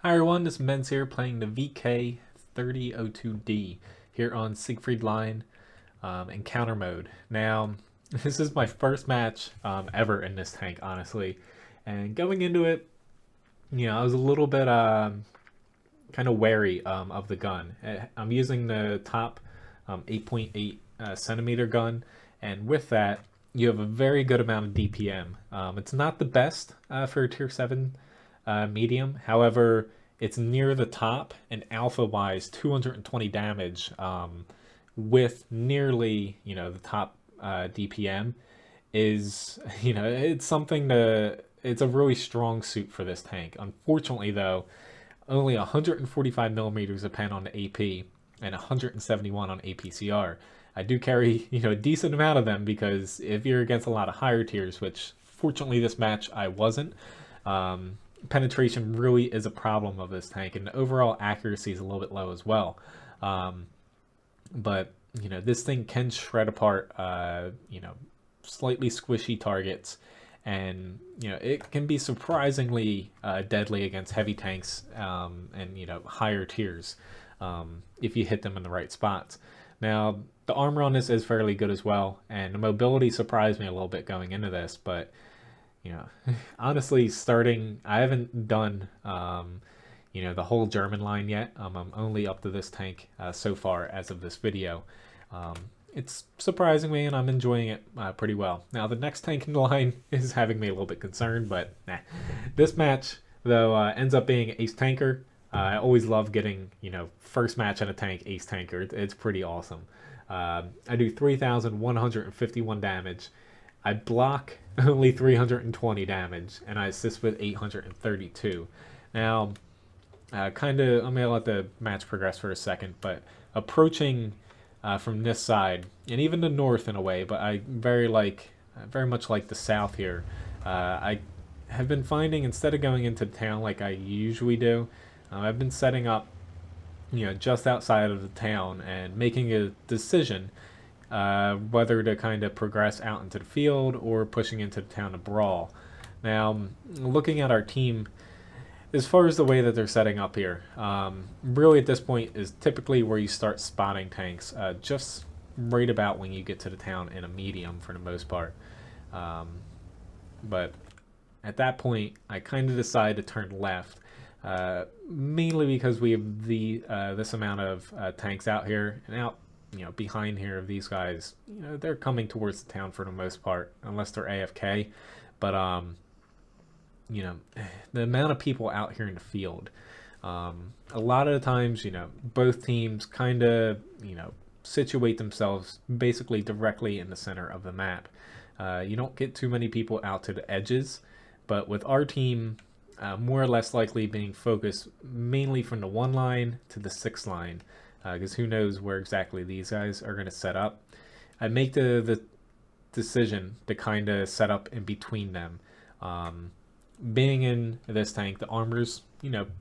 Hi everyone, this is Menz here playing the VK3002D here on Siegfried line encounter mode. Now, this is my first match ever in this tank, honestly. And going into it, I was a little bit kind of wary of the gun. I'm using the top 8.8 centimeter gun, and with that, you have a very good amount of DPM. It's not the best for a tier 7 medium. However, it's near the top and alpha wise 220 damage with nearly, the top DPM is, it's something to, it's a really strong suit for this tank. Unfortunately, though, only 145 millimeters of pen on the AP and 171 on APCR. I do carry, a decent amount of them because if you're against a lot of higher tiers, which fortunately this match I wasn't, penetration really is a problem of this tank, and the overall accuracy is a little bit low as well. But this thing can shred apart, slightly squishy targets, and it can be surprisingly deadly against heavy tanks and higher tiers if you hit them in the right spots. Now the armor on this is fairly good as well, and the mobility surprised me a little bit going into this, but honestly, I haven't done, the whole German line yet. I'm only up to this tank so far as of this video. It's surprising me, and I'm enjoying it pretty well. Now, the next tank in the line is having me a little bit concerned, but this match, though, ends up being Ace Tanker. I always love getting, first match in a tank, Ace Tanker. It's pretty awesome. I do 3,151 damage. I block only 320 damage, and I assist with 832. Now, I'm going to let the match progress for a second, but approaching from this side, and even the north in a way, but I very much like the south here. I have been finding, instead of going into town like I usually do, I've been setting up, just outside of the town and making a decision whether to kind of progress out into the field or pushing into the town to brawl. Now, looking at our team, as far as the way that they're setting up here, really at this point is typically where you start spotting tanks, just right about when you get to the town in a medium for the most part. But at that point, I kind of decide to turn left, mainly because we have this amount of tanks out here, and out behind here of these guys, they're coming towards the town for the most part, unless they're AFK. But the amount of people out here in the field, a lot of the times, both teams kind of, situate themselves basically directly in the center of the map. You don't get too many people out to the edges, but with our team, more or less likely being focused mainly from the 1 line to the 6 line, because who knows where exactly these guys are going to set up. I make the decision to kind of set up in between them. Being in this tank, the armor's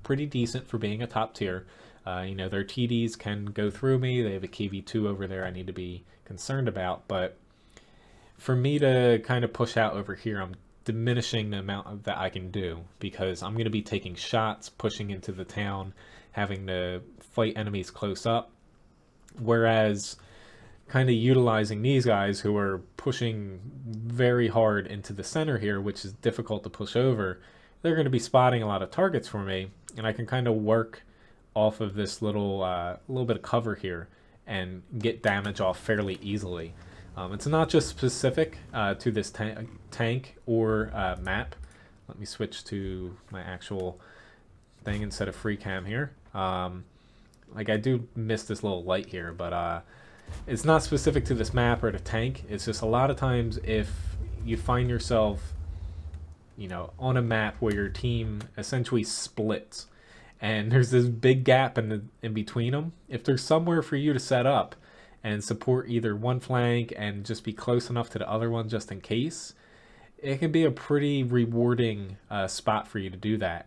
pretty decent for being a top tier. Their TDs can go through me. They have a KV2 over there I need to be concerned about, but for me to kind of push out over here, I'm diminishing the amount that I can do, because I'm going to be taking shots, pushing into the town, having to fight enemies close up, whereas kind of utilizing these guys who are pushing very hard into the center here, which is difficult to push over, they're going to be spotting a lot of targets for me, and I can kind of work off of this little bit of cover here and get damage off fairly easily. It's not just specific to this tank or map. Let me switch to my actual thing instead of free cam here. I do miss this little light here, but it's not specific to this map or the tank. It's just a lot of times if you find yourself, on a map where your team essentially splits, and there's this big gap in between them, if there's somewhere for you to set up and support either one flank and just be close enough to the other one just in case, it can be a pretty rewarding spot for you to do that.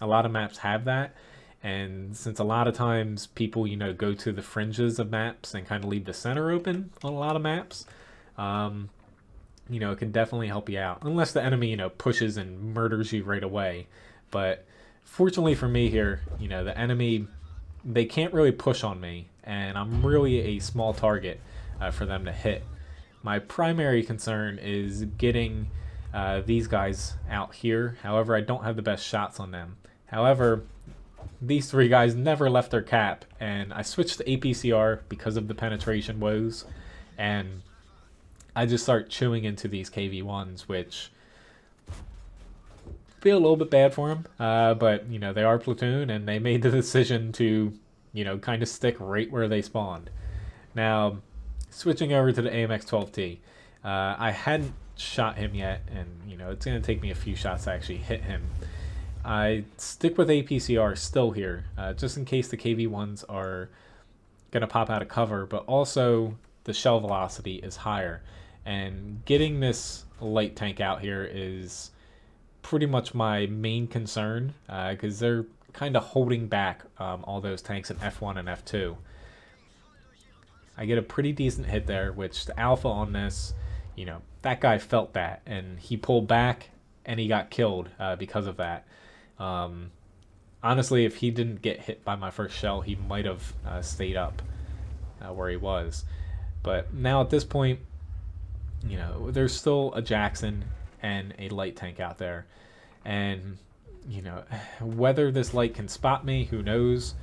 A lot of maps have that, and since a lot of times people go to the fringes of maps and kind of leave the center open on a lot of maps, it can definitely help you out, unless the enemy pushes and murders you right away. But Fortunately for me here, you know, the enemy, they can't really push on me, and I'm really a small target for them to hit. My primary concern is getting these guys out here. However, I don't have the best shots on them. However, these three guys never left their cap, and I switched to APCR because of the penetration woes, and I just start chewing into these KV1s, which feel a little bit bad for them. But, you know, they are platoon, and they made the decision to, you know, kind of stick right where they spawned. Now, switching over to the AMX-12T, I hadn't shot him yet, and, you know, it's going to take me a few shots to actually hit him. I stick with APCR still here, just in case the KV1s are going to pop out of cover, but also the shell velocity is higher. And getting this light tank out here is pretty much my main concern, because they're kind of holding back all those tanks in F1 and F2. I get a pretty decent hit there, which the alpha on this, you know, that guy felt that, and he pulled back, and he got killed because of that. Honestly, if he didn't get hit by my first shell, he might have stayed up where he was. But now at this point, you know, there's still a Jackson and a light tank out there. And, you know, whether this light can spot me, who knows?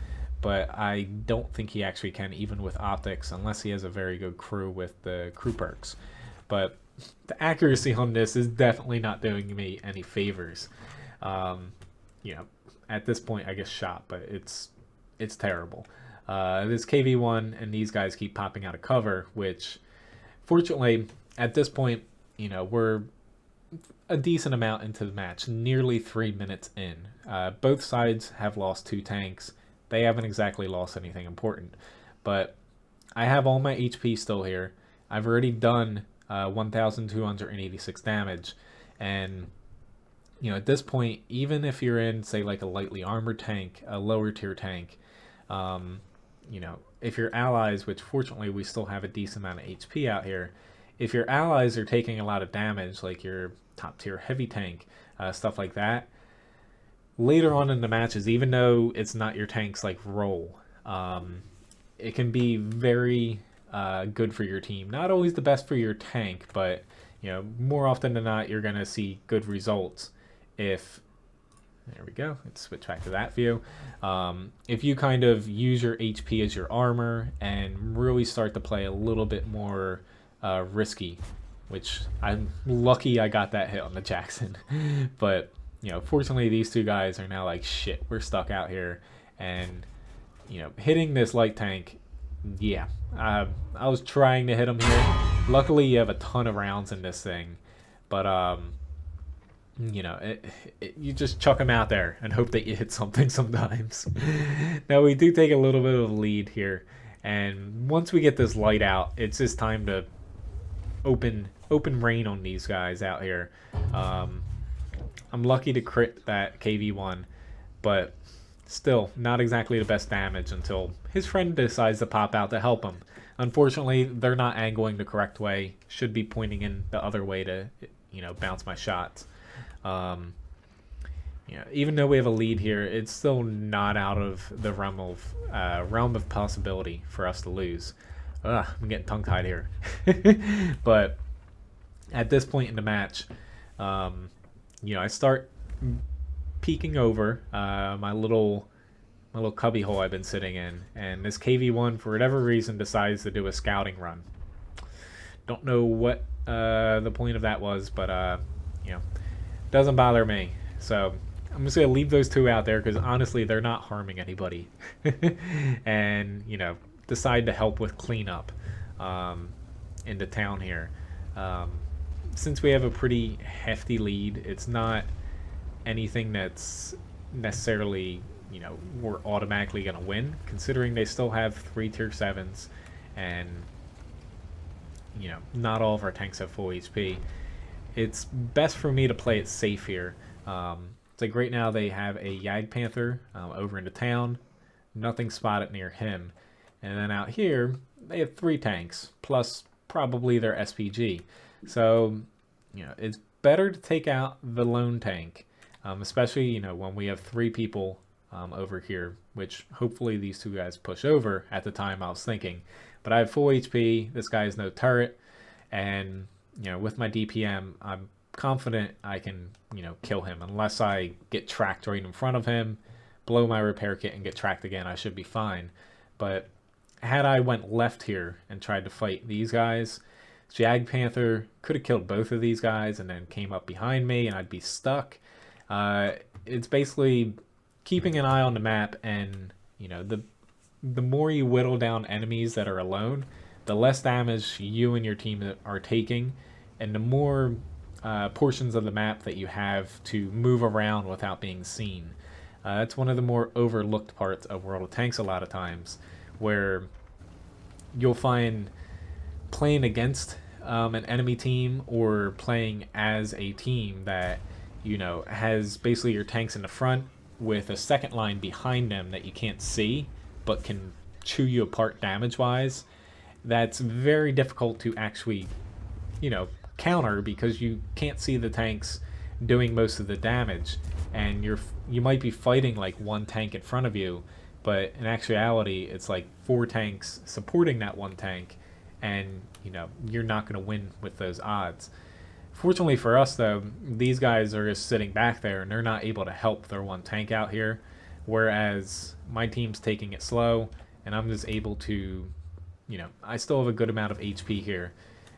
But I don't think he actually can, even with optics, unless he has a very good crew with the crew perks. But the accuracy on this is definitely not doing me any favors. You know, at this point I get shot, but it's terrible. This KV1 and these guys keep popping out of cover, which fortunately at this point, you know, we're a decent amount into the match, nearly 3 minutes in. Both sides have lost 2 tanks. They haven't exactly lost anything important, but I have all my HP still here. I've already done 1,286 damage, and you know, at this point, even if you're in, say, like a lightly armored tank, a lower tier tank, you know, if your allies, which fortunately we still have a decent amount of HP out here, if your allies are taking a lot of damage, like your top tier heavy tank, stuff like that, later on in the matches, even though it's not your tank's like role, it can be very good for your team. Not always the best for your tank, but you know, more often than not, you're gonna see good results if, there we go, let's switch back to that view. If you kind of use your HP as your armor and really start to play a little bit more risky, which I'm lucky I got that hit on the Jackson. But, you know, fortunately these two guys are now like, shit, we're stuck out here. And, you know, hitting this light tank, yeah, I was trying to hit him here. Luckily you have a ton of rounds in this thing, but you know, you just chuck them out there and hope that you hit something sometimes. Now we do take a little bit of a lead here, and once we get this light out, it's just time to open rain on these guys out here. I'm lucky to crit that KV1, but still not exactly the best damage until his friend decides to pop out to help him. Unfortunately, they're not angling the correct way. Should be pointing in the other way to, you know, bounce my shots. You know, even though we have a lead here, it's still not out of the realm of possibility for us to lose. I'm getting tongue-tied here. But at this point in the match, you know, I start peeking over my little cubby hole I've been sitting in, and this KV1 for whatever reason decides to do a scouting run. Don't know what the point of that was, but you know, doesn't bother me. So I'm just gonna leave those two out there because honestly they're not harming anybody. And you know, decide to help with cleanup in the town here. Since we have a pretty hefty lead, it's not anything that's necessarily, you know, we're automatically gonna win, considering they still have 3 tier 7s, and you know, not all of our tanks have full HP. It's best for me to play it safe here. It's like right now they have a Yag Panther over into town. Nothing spotted near him. And then out here, they have 3 tanks, plus probably their SPG. So, you know, it's better to take out the lone tank especially, when we have three people over here, which hopefully these two guys push over at the time I was thinking. But I have full HP, this guy has no turret, and, with my DPM, I'm confident I can, kill him. Unless I get tracked right in front of him, blow my repair kit, and get tracked again, I should be fine. But had I went left here and tried to fight these guys, Jag Panther could have killed both of these guys and then came up behind me and I'd be stuck. It's basically keeping an eye on the map, and the more you whittle down enemies that are alone, the less damage you and your team are taking, and the more portions of the map that you have to move around without being seen. That's one of the more overlooked parts of World of Tanks a lot of times, where you'll find playing against an enemy team or playing as a team that has basically your tanks in the front with a second line behind them that you can't see but can chew you apart damage wise. That's very difficult to actually counter, because you can't see the tanks doing most of the damage, and you might be fighting like one tank in front of you, but in actuality it's like four tanks supporting that one tank, and you're not going to win with those odds. Fortunately for us, though, these guys are just sitting back there and they're not able to help their one tank out here, whereas my team's taking it slow, and I'm just able to, I still have a good amount of HP here.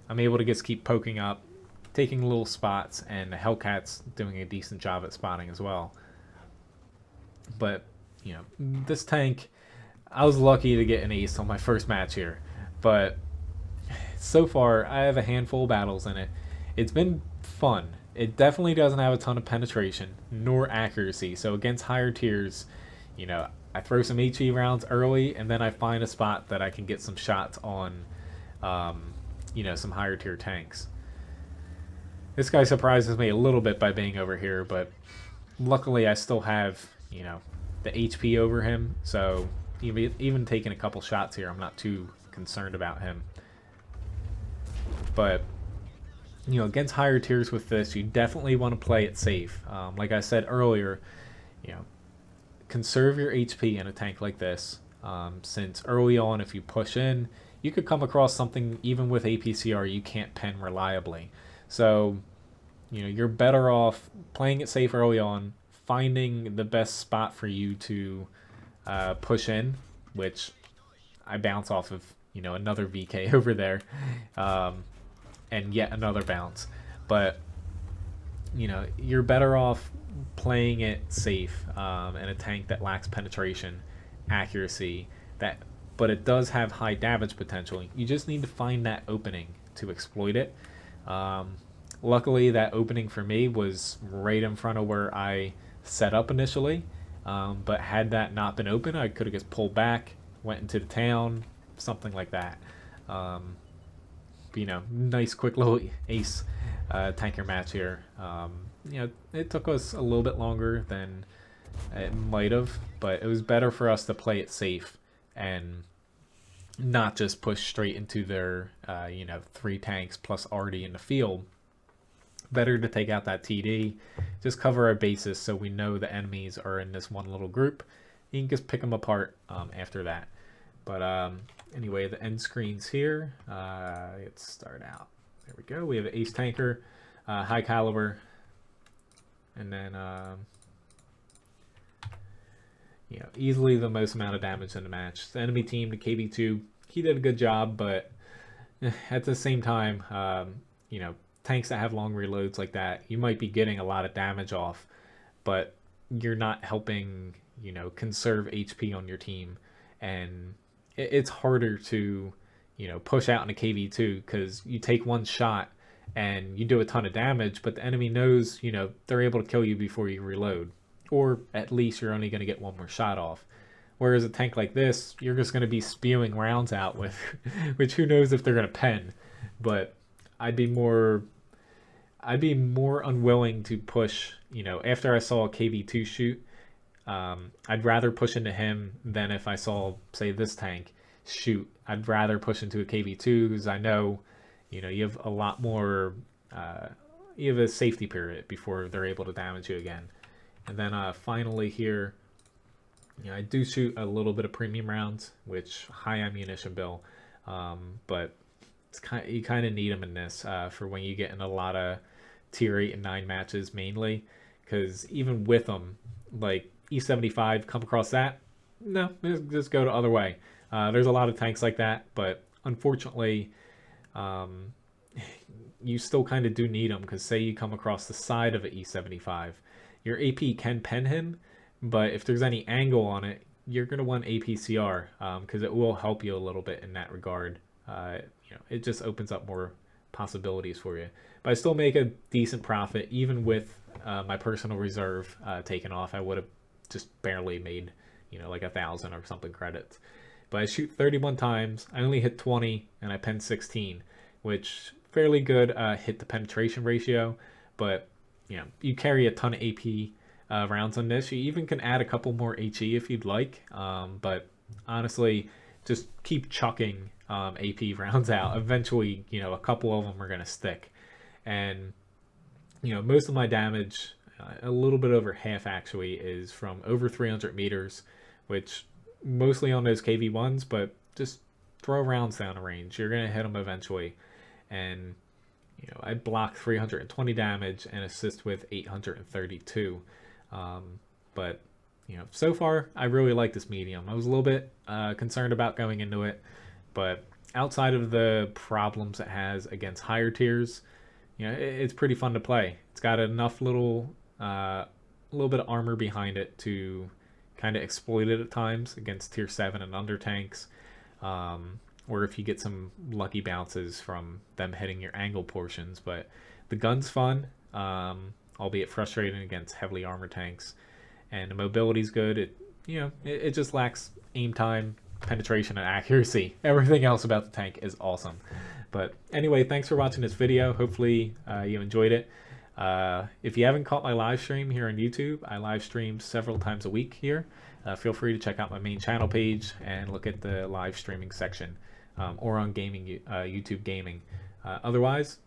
I'm able to just keep poking up, taking little spots, and the Hellcat's doing a decent job at spotting as well. But, this tank, I was lucky to get an ace on my first match here, but so far I have a handful of battles in it. It's been fun. It definitely doesn't have a ton of penetration nor accuracy, so against higher tiers, I throw some HE rounds early, and then I find a spot that I can get some shots on some higher tier tanks. This guy surprises me a little bit by being over here, but luckily I still have the HP over him, so even taking a couple shots here, I'm not too concerned about him. But against higher tiers with this, you definitely want to play it safe. Like I said earlier, conserve your HP in a tank like this, since early on, if you push in, you could come across something even with APCR you can't pen reliably. So you're better off playing it safe early on, finding the best spot for you to push in, which I bounce off of another VK over there, and yet another bounce. But you're better off playing it safe in a tank that lacks penetration, accuracy, but it does have high damage potential. You just need to find that opening to exploit it. Luckily, that opening for me was right in front of where I set up initially, but had that not been open, I could have just pulled back, went into the town, something like that. Nice quick little ace tanker match here. It took us a little bit longer than it might have, but it was better for us to play it safe and not just push straight into their three tanks plus already in the field. Better to take out that TD, just cover our bases so we know the enemies are in this one little group. You can just pick them apart after that. But anyway, the end screens here. Let's start out. There we go. We have an ace tanker, high caliber, and then easily the most amount of damage in the match. The enemy team, the KB2, he did a good job, but at the same time, tanks that have long reloads like that, you might be getting a lot of damage off, but you're not helping, conserve HP on your team, and it's harder to, push out in a KV2 because you take one shot and you do a ton of damage, but the enemy knows, they're able to kill you before you reload, or at least you're only going to get one more shot off. Whereas a tank like this, you're just going to be spewing rounds out with, which who knows if they're going to pen. But I'd be more unwilling to push, after I saw a KV2 shoot, I'd rather push into him than if I saw, say, this tank shoot. I'd rather push into a KV2 because I know, you have a lot more, you have a safety period before they're able to damage you again. And then finally here, I do shoot a little bit of premium rounds, which high ammunition bill, but you kind of need them in this for when you get in a lot of tier 8 and 9 matches mainly, because even with them, like E75, come across that, no, just go the other way. There's a lot of tanks like that, but unfortunately, um, you still kind of do need them, because say you come across the side of an E75, your AP can pen him, but if there's any angle on it, you're going to want APCR, because it will help you a little bit in that regard. It just opens up more possibilities for you. But I still make a decent profit, even with my personal reserve taken off. I would have just barely made, like 1,000 or something credits. But I shoot 31 times. I only hit 20, and I pen 16, which fairly good hit to penetration ratio. But you carry a ton of AP rounds on this. You even can add a couple more HE if you'd like. But honestly, just keep chucking AP rounds out. Eventually, a couple of them are going to stick. And, most of my damage, a little bit over half actually, is from over 300 meters, which mostly on those KV1s, but just throw rounds down the range. You're going to hit them eventually. And, I block 320 damage and assist with 832. But so far I really like this medium. I was a little bit concerned about going into it, but outside of the problems it has against higher tiers, it's pretty fun to play. It's got enough little bit of armor behind it to kind of exploit it at times against tier 7 and under tanks, or if you get some lucky bounces from them hitting your angle portions. But the gun's fun, albeit frustrating against heavily armored tanks, and the mobility's good. It just lacks aim time, penetration, and accuracy. Everything else about the tank is awesome. But anyway, thanks for watching this video. Hopefully you enjoyed it. If you haven't caught my live stream here on YouTube, I live stream several times a week here. Feel free to check out my main channel page and look at the live streaming section, or on gaming YouTube gaming. Otherwise,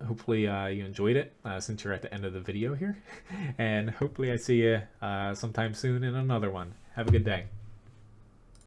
hopefully you enjoyed it since you're at the end of the video here. And hopefully I see you sometime soon in another one. Have a good day.